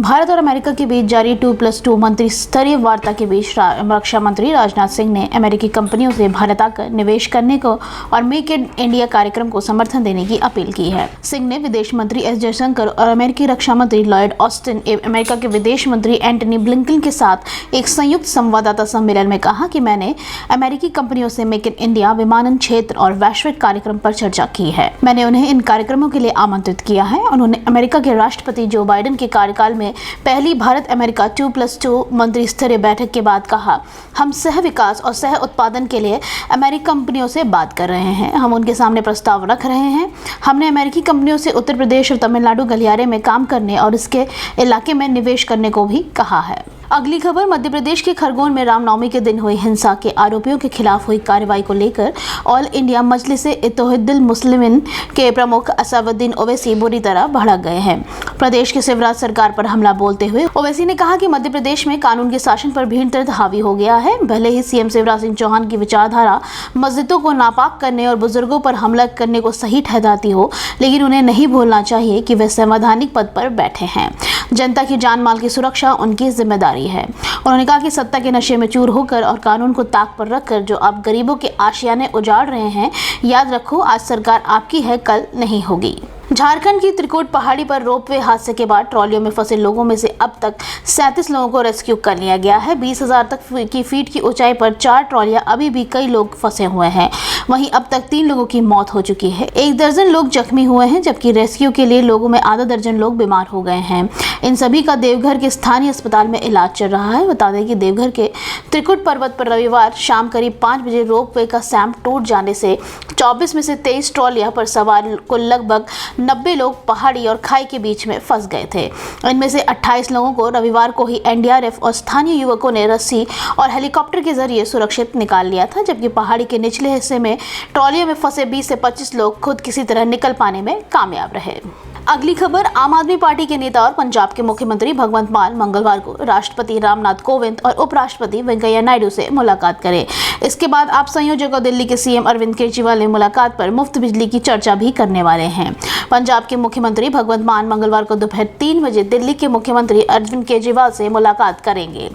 भारत और अमेरिका के बीच जारी 2+2 मंत्री स्तरीय वार्ता के बीच रक्षा मंत्री राजनाथ सिंह ने अमेरिकी कंपनियों से भारत आकर निवेश करने को और मेक इन इंडिया कार्यक्रम को समर्थन देने की अपील की है। सिंह ने विदेश मंत्री एस जयशंकर और अमेरिकी रक्षा मंत्री लॉयड ऑस्टिन एवं अमेरिका के विदेश मंत्री एंटनी ब्लिंकन के साथ एक संयुक्त संवाददाता सम्मेलन में कहा कि मैंने अमेरिकी कंपनियों से मेक इन इंडिया, विमानन क्षेत्र और वैश्विक कार्यक्रम पर चर्चा की है। मैंने उन्हें इन कार्यक्रमों के लिए आमंत्रित किया है। उन्होंने अमेरिका के राष्ट्रपति जो बाइडेन के कार्यकाल में पहली भारत अमेरिका 2+2 मंत्री स्तरीय बैठक के बाद कहा, हम सह विकास और सह उत्पादन के लिए अमेरिकी कंपनियों से बात कर रहे हैं। हम उनके सामने प्रस्ताव रख रहे हैं। हमने अमेरिकी कंपनियों से उत्तर प्रदेश और तमिलनाडु गलियारे में काम करने और इसके इलाके में निवेश करने को भी कहा है। अगली खबर, मध्य प्रदेश के खरगोन में रामनवमी के दिन हुई हिंसा के आरोपियों के खिलाफ हुई कार्रवाई को लेकर ऑल इंडिया मजलिस-ए-इत्तेहादुल मुस्लिमीन के प्रमुख असदुद्दीन ओवैसी बुरी तरह भड़क गए हैं। प्रदेश की शिवराज सरकार पर हमला बोलते हुए ओवैसी ने कहा कि मध्य प्रदेश में कानून के शासन पर भीड़ दर्द हावी हो गया है। भले ही सीएम शिवराज सिंह चौहान की विचारधारा मस्जिदों को नापाक करने और बुजुर्गों पर हमला करने को सही ठहराती हो, लेकिन उन्हें नहीं भूलना चाहिए कि वे संवैधानिक पद पर बैठे हैं। जनता की जान माल की सुरक्षा उनकी जिम्मेदारी है। उन्होंने कहा कि सत्ता के नशे में चूर होकर और कानून को ताक पर रखकर जो आप गरीबों के आशियाने उजाड़ रहे हैं, याद रखो आज सरकार आपकी है, कल नहीं होगी। झारखंड की त्रिकुट पहाड़ी पर रोपवे हादसे के बाद ट्रॉलियों में फंसे लोगों में से अब तक 37 लोगों को रेस्क्यू कर लिया गया है। 20,000 तक की फीट की ऊंचाई पर 4 ट्रॉलियां अभी भी कई लोग फंसे हुए हैं। वहीं अब तक 3 लोगों की मौत हो चुकी है। 1 दर्जन लोग जख्मी हुए हैं, जबकि रेस्क्यू के लिए लोगों में आधा दर्जन लोग बीमार हो गए हैं। इन सभी का देवघर के स्थानीय अस्पताल में इलाज चल रहा है। बता दें कि देवघर के त्रिकुट पर्वत पर रविवार शाम करीब 5 बजे रोपवे का सैंप टूट जाने से 24 में से 23 ट्रॉलियां पर सवार कुल लगभग 90 लोग पहाड़ी और खाई के बीच में फंस गए थे। इनमें से 28 लोगों को रविवार को ही एनडीआरएफ और स्थानीय युवकों ने रस्सी और हेलीकॉप्टर के जरिए सुरक्षित निकाल लिया था, जबकि पहाड़ी के निचले हिस्से में ट्रॉलियों में फंसे 20 से 25 लोग खुद किसी तरह निकल पाने में कामयाब रहे। अगली खबर, आम आदमी पार्टी के नेता और पंजाब के मुख्यमंत्री भगवंत मान मंगलवार को राष्ट्रपति रामनाथ कोविंद और उपराष्ट्रपति वेंकैया नायडू से मुलाकात करें। इसके बाद आप संयोजक और दिल्ली के सीएम अरविंद केजरीवाल ने मुलाकात पर मुफ्त बिजली की चर्चा भी करने वाले हैं। पंजाब के मुख्यमंत्री भगवंत मान मंगलवार को दोपहर 3 बजे दिल्ली के मुख्यमंत्री अरविंद केजरीवाल से मुलाकात करेंगे।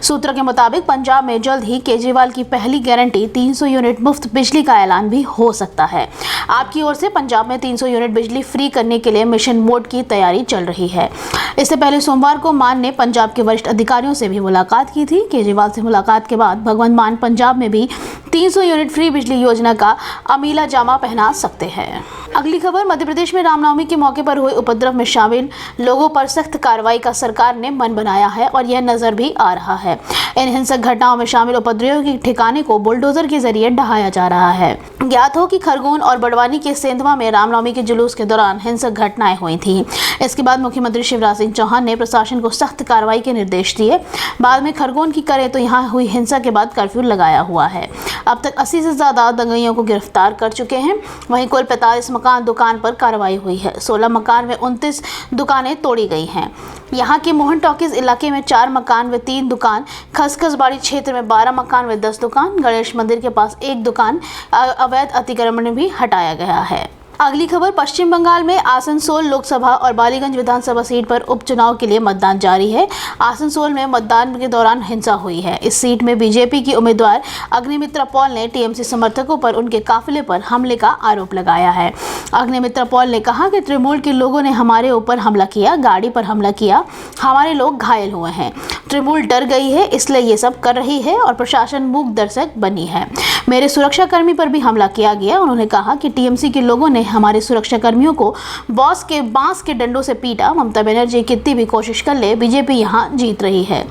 सूत्रों के मुताबिक पंजाब में जल्द ही केजरीवाल की पहली गारंटी 300 यूनिट मुफ्त बिजली का ऐलान भी हो सकता है। आपकी ओर से पंजाब में 300 यूनिट बिजली फ्री करने के लिए मिशन मोड की तैयारी चल रही है। इससे पहले सोमवार को मान ने पंजाब के वरिष्ठ अधिकारियों से भी मुलाकात की थी। केजरीवाल से मुलाकात के बाद भगवंत मान पंजाब में भी 300 यूनिट फ्री बिजली योजना का अमीला जामा पहना सकते हैं। अगली खबर, मध्य प्रदेश में रामनवमी के मौके पर हुए उपद्रव में शामिल लोगों पर सख्त कार्रवाई का सरकार ने मन बनाया है और यह नजर भी आ रहा है। इन हिंसक घटनाओं में शामिल उपद्रवियों के ठिकाने को बुलडोजर के जरिए ढहाया जा रहा है। ज्ञात हो कि खरगोन और बड़वानी के सेंधवा में रामनवमी के जुलूस के दौरान हिंसक घटनाएं हुई थी। इसके बाद मुख्यमंत्री शिवराज सिंह चौहान ने प्रशासन को सख्त कार्रवाई के निर्देश दिए। बाद में खरगोन की करें तो यहाँ हुई हिंसा के बाद कर्फ्यू लगाया हुआ है। अब तक 80 से ज्यादा दंगइयों को गिरफ्तार कर चुके हैं। वहीं कुल 45 मकान दुकान पर कार्रवाई हुई है। 16 मकान में 29 दुकानें तोड़ी गई हैं। यहाँ के मोहन टॉकीज इलाके में 4 मकान व 3 दुकान, खसखसबाड़ी क्षेत्र में 12 मकान व 10 दुकान, गणेश मंदिर के पास 1 दुकान अवैध अतिक्रमण भी हटाया गया है। अगली खबर, पश्चिम बंगाल में आसनसोल लोकसभा और बालीगंज विधानसभा सीट पर उपचुनाव के लिए मतदान जारी है। आसनसोल में मतदान के दौरान हिंसा हुई है। इस सीट में बीजेपी की उम्मीदवार अग्निमित्रा पॉल ने टीएमसी समर्थकों पर उनके काफिले पर हमले का आरोप लगाया है। अग्निमित्रा पॉल ने कहा कि तृणमूल के लोगों ने हमारे ऊपर हमला किया, गाड़ी पर हमला किया, हमारे लोग घायल हुए हैं। तृणमूल डर गई है, इसलिए ये सब कर रही है और प्रशासन मूक दर्शक बनी है। मेरे सुरक्षाकर्मी पर भी हमला किया गया। उन्होंने कहा कि टीएमसी के लोगों ने हमारे सुरक्षाकर्मियों को बांस के डंडों से पीटा। ममता बनर्जी कितनी भी कोशिश कर ले, बीजेपी यहां जीत रही है।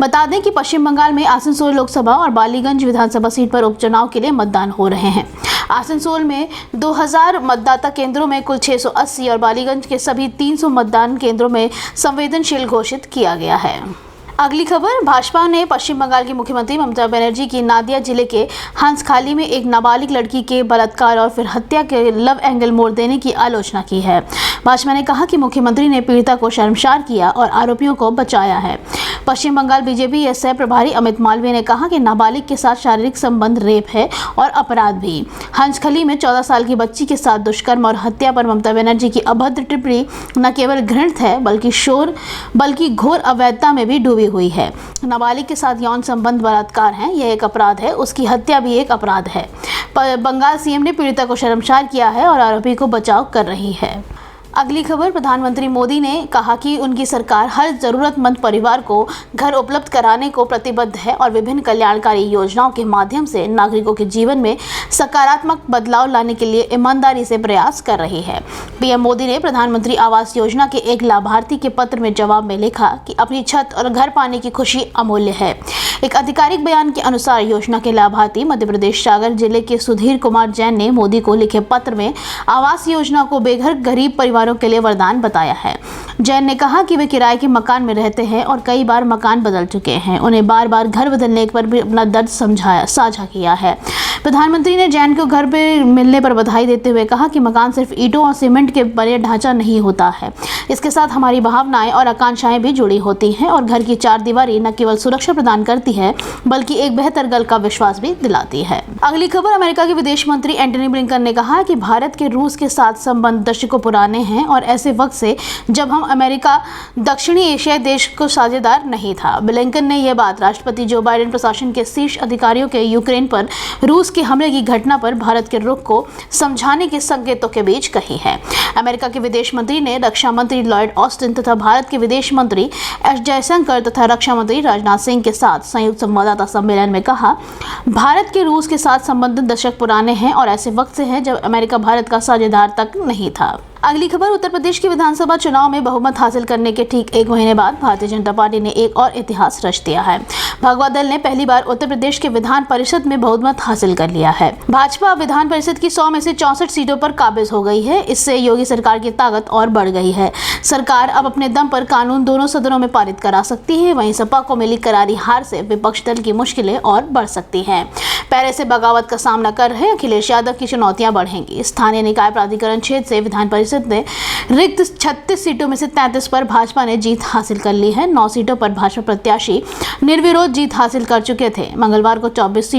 बता दें कि पश्चिम बंगाल में आसनसोल लोकसभा और बालीगंज विधानसभा सीट पर उपचुनाव के लिए मतदान हो रहे हैं। आसनसोल में 2000 मतदाता केंद्रों में कुल 680 और बालीगंज के सभी 300 मतदान केंद्रों में संवेदनशील घोषित किया गया है। अगली खबर, भाजपा ने पश्चिम बंगाल की मुख्यमंत्री ममता बनर्जी की नादिया जिले के हंसखाली में एक नाबालिग लड़की के बलात्कार और फिर हत्या के लव एंगल मोड़ देने की आलोचना की है। भाजपा ने कहा कि मुख्यमंत्री ने पीड़िता को शर्मसार किया और आरोपियों को बचाया है। पश्चिम बंगाल बीजेपी सह प्रभारी अमित मालवीय ने कहा कि नाबालिग के साथ शारीरिक संबंध रेप है और अपराध भी। हंसखली में 14 साल की बच्ची के साथ दुष्कर्म और हत्या पर ममता बनर्जी की अभद्र टिप्पणी न केवल घृणित है बल्कि घोर अवैधता में भी डूबी हुई है। नाबालिग के साथ यौन संबंध बलात्कार है, यह एक अपराध है, उसकी हत्या भी एक अपराध है। बंगाल सीएम ने पीड़िता को शर्मसार किया है और आरोपी को बचाव कर रही है। अगली खबर, प्रधानमंत्री मोदी ने कहा कि उनकी सरकार हर जरूरतमंद परिवार को घर उपलब्ध कराने को प्रतिबद्ध है और विभिन्न कल्याणकारी योजनाओं के माध्यम से नागरिकों के जीवन में सकारात्मक बदलाव लाने के लिए ईमानदारी से प्रयास कर रही है। पीएम मोदी ने प्रधानमंत्री आवास योजना के एक लाभार्थी के पत्र में जवाब में लिखा कि अपनी छत और घर पाने की खुशी अमूल्य है। एक आधिकारिक बयान के अनुसार योजना के लाभार्थी मध्य प्रदेश सागर जिले के सुधीर कुमार जैन ने मोदी को लिखे पत्र में आवास योजना को बेघर गरीब परिवारों के लिए वरदान बताया है। जैन ने कहा कि वे किराए के मकान में रहते हैं और कई बार मकान बदल चुके हैं। उन्हें बार बार घर बदलने पर भी अपना दर्द साझा किया है। प्रधानमंत्री ने जैन को घर पे मिलने पर बधाई देते हुए कहा कि मकान सिर्फ ईंटों और सीमेंट के बने ढांचा नहीं होता है, इसके साथ हमारी भावनाएं और आकांक्षाएं भी जुड़ी होती हैं और घर की चारदीवारी न केवल सुरक्षा प्रदान करती है बल्कि एक बेहतर कल का विश्वास भी दिलाती है। अगली खबर, अमेरिका के विदेश मंत्री एंटनी ब्लिंकन ने कहा कि भारत के रूस के साथ संबंध दशकों पुराने हैं और ऐसे वक्त से जब हम अमेरिका दक्षिणी एशियाई देश को साझेदार नहीं था। ब्लिंकन ने यह बात राष्ट्रपति जो बाइडेन प्रशासन के शीर्ष अधिकारियों के यूक्रेन पर रूस के हमले की घटना पर भारत के रुख को समझाने के संकेतों के बीच कही है। अमेरिका के विदेश मंत्री ने रक्षा मंत्री लॉयड ऑस्टिन तथा भारत के विदेश मंत्री एस जयशंकर तथा रक्षा मंत्री राजनाथ सिंह के साथ संयुक्त संवाददाता सम्मेलन में कहा, भारत के रूस के साथ संबंध दशक पुराने हैं और ऐसे वक्त से है जब अमेरिका भारत का साझेदार तक नहीं था। अगली खबर, उत्तर प्रदेश के विधानसभा चुनाव में बहुमत हासिल करने के ठीक एक महीने बाद भारतीय जनता पार्टी ने एक और इतिहास रच दिया है। भगवा दल ने पहली बार उत्तर प्रदेश के विधान परिषद में बहुमत हासिल कर लिया है। भाजपा विधान परिषद की 100 में से 64 सीटों पर काबिज हो गई है। इससे योगी सरकार की ताकत और बढ़ गई है। सरकार अब अपने दम पर कानून दोनों सदनों में पारित करा सकती है। वहीं सपा को मिली करारी हार से विपक्ष दल की मुश्किलें और बढ़ सकती हैं। पहले से बगावत का सामना कर रहे अखिलेश यादव की चुनौतियां बढ़ेंगी। स्थानीय निकाय प्राधिकरण क्षेत्र से विधान परिषद ने रिक्त 36 सीटों में से 33 पर भाजपा ने जीत हासिल कर ली है। 9 सीटों पर भाजपा प्रत्याशी निर्विरोध जीत हासिल कर चुके थे। मंगलवार को 24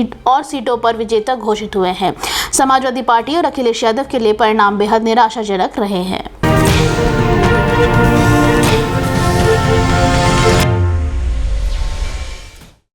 सीटों पर विजेता घोषित हुए हैं। समाजवादी पार्टी और अखिलेश यादव के लिए परिणाम बेहद निराशाजनक रहे हैं।